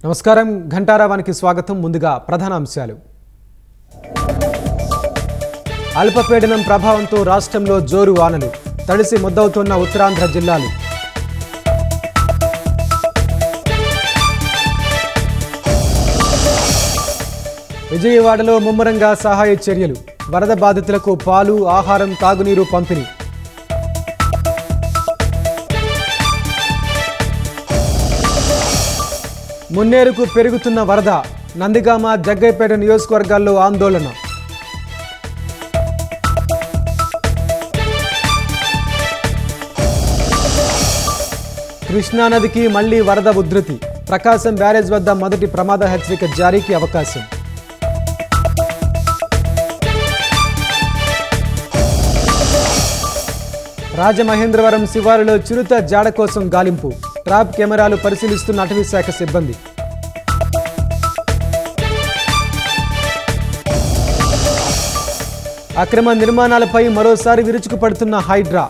నమస్కారం ఘంటారావానికి స్వాగతం. ముందుగా ప్రధాన అంశాలు. అల్పపీడనం ప్రభావంతో రాష్ట్రంలో జోరు వానలు, తడిసి ముద్దవుతున్న ఉత్తరాంధ్ర జిల్లాలు. విజయవాడలో ముమ్మరంగా సహాయ చర్యలు, వరద బాధితులకు పాలు, ఆహారం, తాగునీరు పంపిణీ. మున్నేరుకు పెరుగుతున్న వరద, నందిగామ, జగ్గైపేట నియోజకవర్గాల్లో ఆందోళన. కృష్ణానదికి మళ్లీ వరద ఉధృతి, ప్రకాశం బ్యారేజ్ వద్ద మొదటి ప్రమాద హెచ్చరిక జారీకి అవకాశం. రాజమహేంద్రవరం శివారులో చిరుత జాడ కోసం గాలింపు, ట్రాప్ కెమెరాలు పరిశీలిస్తున్న అటవీ శాఖ సిబ్బంది. అక్రమ నిర్మాణాలపై మరోసారి విరుచుకుపడుతున్న హైడ్రా,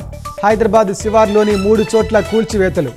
హైదరాబాద్ శివార్లోని 3 చోట్ల కూల్చివేతలు.